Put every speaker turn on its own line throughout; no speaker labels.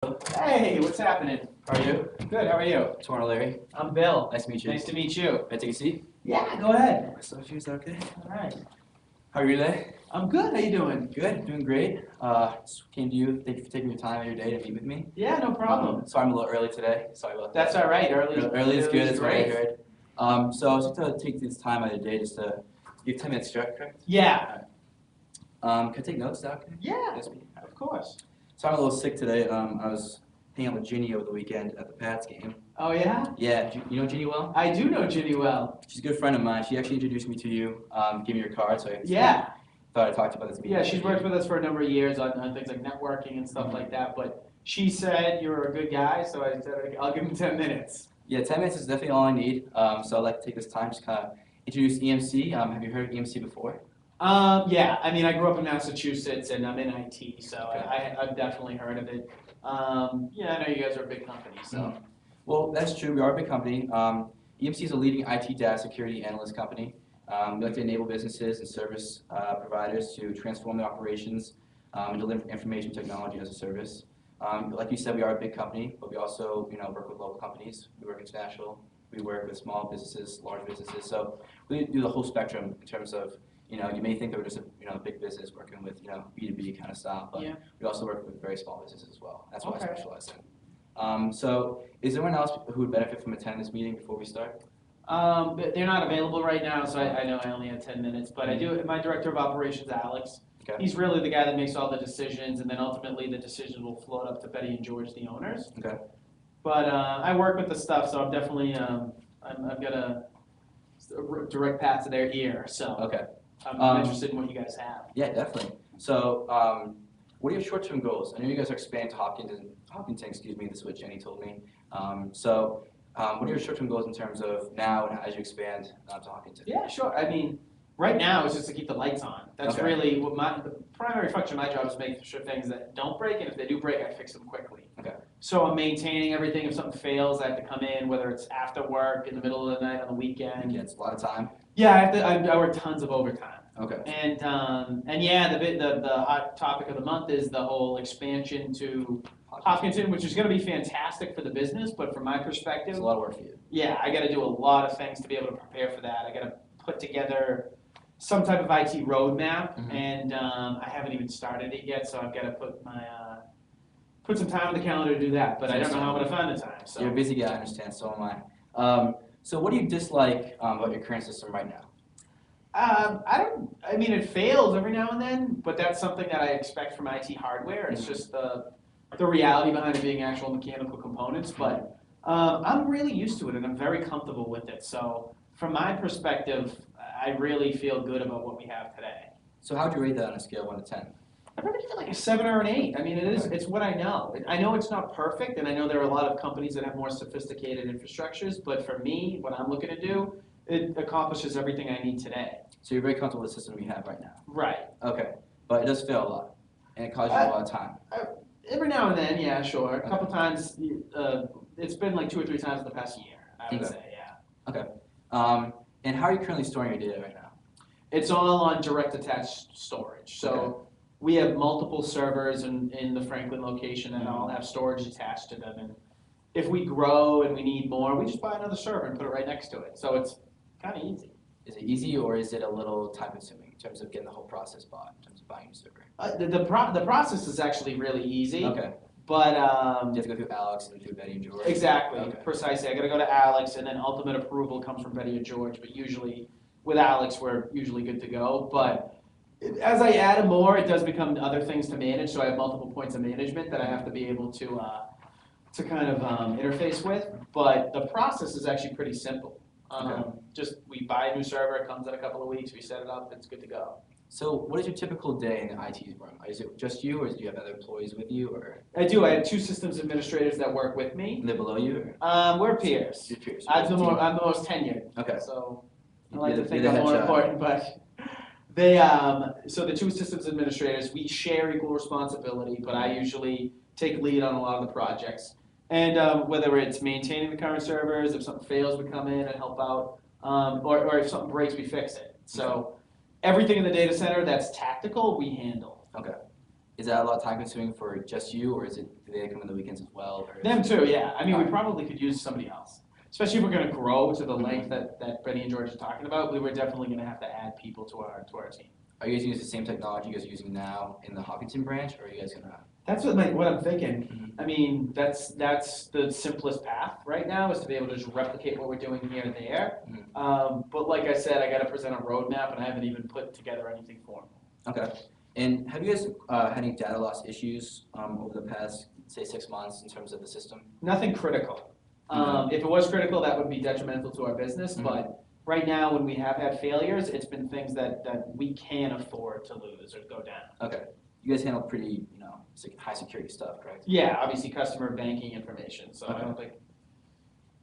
Hey, what's happening?
How are you?
Good, how are you?
Toren, Larry.
I'm Bill.
Nice to meet you.
Nice to meet you.
Can I take a seat?
Yeah, go ahead.
My stuff here, is that okay?
All right.
How are you today?
I'm good. How you doing?
Good, doing great. Just came to you. Thank you for taking your time out of your day to meet with me.
Yeah, no problem.
Sorry I'm a little early today. Sorry about that.
That's all right.
Early is good, that's what I
great.
heard. So I was just going to take this time out of your day just to give 10 minutes, correct?
Yeah.
Can I take notes, is that okay?
Yeah,
Yes.
of course.
So I'm a little sick today. I was hanging out with Ginny over the weekend at the Pats game.
Oh, yeah?
Yeah, you know Ginny well?
I do know Ginny well.
She's a good friend of mine. She actually introduced me to you, gave me your card, so I
Yeah.
thought I'd talk to you about this meeting.
Yeah, she's worked with us for a number of years on things like networking and stuff like that, but she said you were a good guy, so I said I'll give him 10 minutes.
Yeah, 10 minutes is definitely all I need. So I'd like to take this time to kind of introduce EMC. Have you heard of EMC before?
Yeah, I mean, I grew up in Massachusetts and I'm in IT, so
Okay.
I've definitely heard of it. Yeah, I know you guys are a big company, so.
Well, that's true. We are a big company. EMC is a leading IT data security analyst company. We like to enable businesses and service providers to transform their operations and deliver information technology as a service. Like you said, we are a big company, but we also, work with local companies. We work international. We work with small businesses, large businesses. So we do the whole spectrum in terms of, you may think that we're just a big business working with, B2B kind of stuff, but
Yeah.
we also work with very small businesses as well. That's what I
Okay.
specialize in. So is there anyone else who would benefit from attending this meeting before we start?
But they're not available right now, so I know I only have 10 minutes, but I do, my director of operations, Alex,
Okay.
he's really the guy that makes all the decisions, and then ultimately the decision will float up to Betty and George, the owners.
Okay.
But I work with the stuff, so I'm definitely, I've got a direct path to their ear, so
Okay.
I'm interested in what you guys have.
Yeah, definitely. So, what are your short-term goals? I know you guys are expanding to Hopkinton, this is what Jenny told me. What are your short-term goals in terms of now and as you expand to Hopkinton?
Yeah, sure. I mean, right now it's just to keep the lights on. That's
Okay.
really what the primary function of my job is making sure things that don't break, and if they do break, I fix them quickly.
Okay.
So I'm maintaining everything. If something fails, I have to come in, whether it's after work, in the middle of the night, on the weekend.
Yeah, it's a lot of time.
Yeah, I work tons of overtime.
Okay.
And yeah, the hot topic of the month is the whole expansion to Hopkinton, which is going to be fantastic for the business, but from my perspective,
It's a lot of work for you.
yeah, I got to do a lot of things to be able to prepare for that. I got to put together some type of IT roadmap, and I haven't even started it yet, so I've got to put some time on the calendar to do that. But I don't know how I'm going to find the time. So
You're a busy guy, I understand. So am I. So what do you dislike about your current system right now?
I mean, it fails every now and then, but that's something that I expect from IT hardware. It's just the reality behind it being actual mechanical components. But I'm really used to it, and I'm very comfortable with it. So from my perspective, I really feel good about what we have today.
So how'd you rate that on a scale of 1 to 10?
I'd probably give it like a 7 or an 8. I mean, it's what I know. I know it's not perfect, and I know there are a lot of companies that have more sophisticated infrastructures, but for me, what I'm looking to do, it accomplishes everything I need today.
So you're very comfortable with the system we have right now?
Right.
Okay. But it does fail a lot, and it causes you a lot of time.
Every now and then, yeah, sure. A couple times, it's been like 2 or 3 times in the past year, I would say, yeah.
Okay. And how are you currently storing your data right now?
It's all on direct attached storage. So
Okay.
we have multiple servers in the Franklin location and all have storage attached to them. And if we grow and we need more, we just buy another server and put it right next to it. So it's kind of easy.
Is it easy or is it a little time consuming in terms of getting the whole process bought, in terms of buying a server?
The process is actually really easy.
Okay.
But
You have to go through Alex and through Betty and George.
exactly,
Okay.
precisely. I got to go to Alex, and then ultimate approval comes from Betty and George. But usually, with Alex, we're usually good to go. But as I add more, it does become other things to manage. So I have multiple points of management that I have to be able to kind of interface with. But the process is actually pretty simple.
Okay.
Just we buy a new server, it comes in a couple of weeks, we set it up, it's good to go.
So what is your typical day in the IT room? Is it just you, or do you have other employees with you, or
I do. I have 2 systems administrators that work with me.
they're below you? Or?
We're peers.
You're peers.
I'm the most tenured.
Okay.
So I
You're
like
the-
to think
you're
I'm
the
more
head
important, but they so the 2 systems administrators, we share equal responsibility, but I usually take lead on a lot of the projects. And whether it's maintaining the current servers, if something fails, we come in and help out, or if something breaks, we fix it. So everything in the data center that's tactical, we handle.
Okay. Is that a lot of time consuming for just you, or do they come on the weekends as well? Or
Them too, yeah. I mean, we
Alright.
probably could use somebody else. Especially if we're gonna grow to the length that Benny and George are talking about, we were definitely gonna have to add people to our team.
Are you guys using the same technology you guys are using now in the Hopkinton branch, or are you guys gonna?
That's what I'm thinking.
Mhm.
I mean, that's the simplest path right now, is to be able to just replicate what we're doing here and there. But like I said, I gotta present a roadmap, and I haven't even put together anything formal.
Okay. And have you guys had any data loss issues over the past, say, 6 months in terms of the system?
Nothing critical. If it was critical, that would be detrimental to our business,
Mhm.
but right now, when we have had failures, it's been things that we can't afford to lose or go down.
Okay. You guys handle pretty, high security stuff, correct?
Yeah, obviously customer banking information, so I
Okay.
don't think.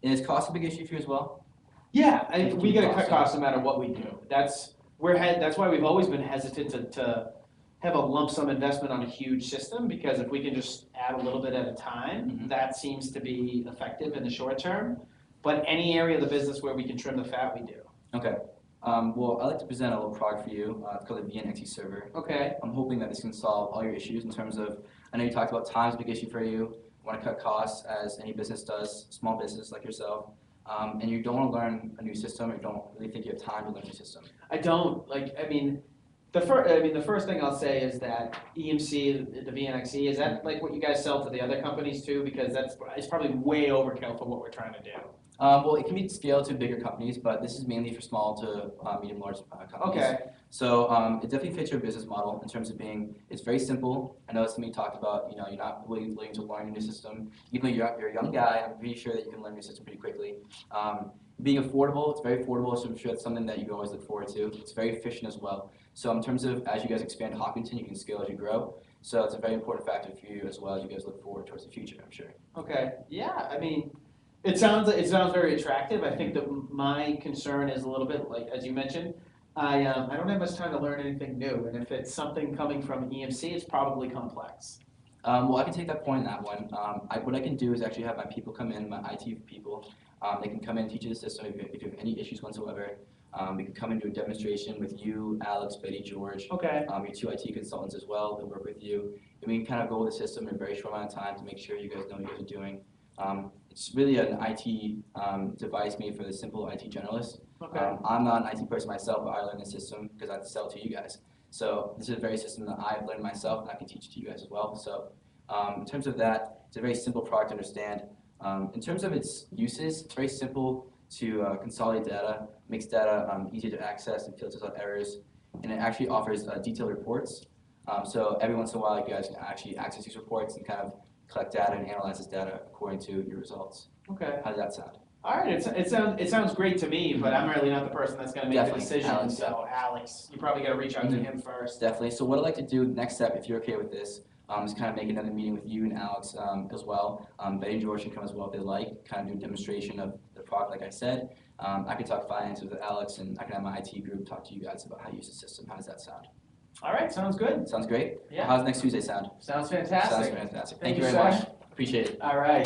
And is cost a big issue for you as well?
Yeah,
Keep
we gotta cut
costs
costs no matter what we do. That's why we've always been hesitant to have a lump sum investment on a huge system, because if we can just add a little bit at a time,
Mhm.
that seems to be effective in the short term. But any area of the business where we can trim the fat, we do.
Okay. Well, I'd like to present a little product for you. It's called the VNXT server.
Okay.
I'm hoping that this can solve all your issues in terms of, I know you talked about time's a big issue for you. You want to cut costs, as any business does, small business like yourself. And you don't want to learn a new system, or you don't really think you have time to learn a new system.
I don't, the first thing I'll say is that EMC, the VNXE, is that like what you guys sell to the other companies too? Because it's probably way overkill for what we're trying to do.
Well, it can be scaled to bigger companies, but this is mainly for small to medium, large companies.
Okay,
So it definitely fits your business model in terms of it's very simple. I know it's something you talked about, you're not willing to learn a new system. Even though you're a young guy, I'm pretty sure that you can learn a new system pretty quickly. Being affordable, it's very affordable, so I'm sure it's something that you can always look forward to. It's very efficient as well. So in terms of, as you guys expand Hopkinton, you can scale as you grow. So it's a very important factor for you as well, as you guys look forward towards the future, I'm sure.
okay, yeah, I mean, it sounds very attractive. I think that my concern is a little bit, like, as you mentioned, I don't have much time to learn anything new, and if it's something coming from EMC, it's probably complex.
Well, I can take that point in that one. What I can do is actually have my people come in, my IT people. They can come in and teach you the system if you have any issues whatsoever. We can come and do a demonstration with you, Alex, Betty, George,
Okay,
your 2 IT consultants as well that work with you. And we can kind of go over the system in a very short amount of time to make sure you guys know what you guys are doing. It's really an IT device made for the simple IT generalist.
okay,
I'm not an IT person myself, but I learned the system because I have to sell to you guys. So this is a very system that I've learned myself, and I can teach it to you guys as well. So in terms of that, it's a very simple product to understand. In terms of its uses, it's very simple to consolidate data, makes data easier to access and filters out errors, and it actually offers detailed reports. So every once in a while, you guys can actually access these reports and kind of collect data and analyze this data according to your results.
okay.
How does that sound?
All right, it sounds great to me, but I'm really not the person that's gonna make
Definitely,
the decision,
Alex,
so Alex, you probably gotta reach out to him first.
Definitely. So what I'd like to do, next step, if you're okay with this, is kind of make another meeting with you and Alex as well. Betty and George can come as well if they like, kind of do a demonstration of the product like I said. I can talk finances with Alex, and I can have my IT group talk to you guys about how to use the system. How does that sound?
All right, sounds good.
Sounds great?
Yeah.
How's next Tuesday sound?
Sounds fantastic.
Sounds fantastic.
Thank
Thank you
you,
very
sir.
much. Appreciate it.
All right.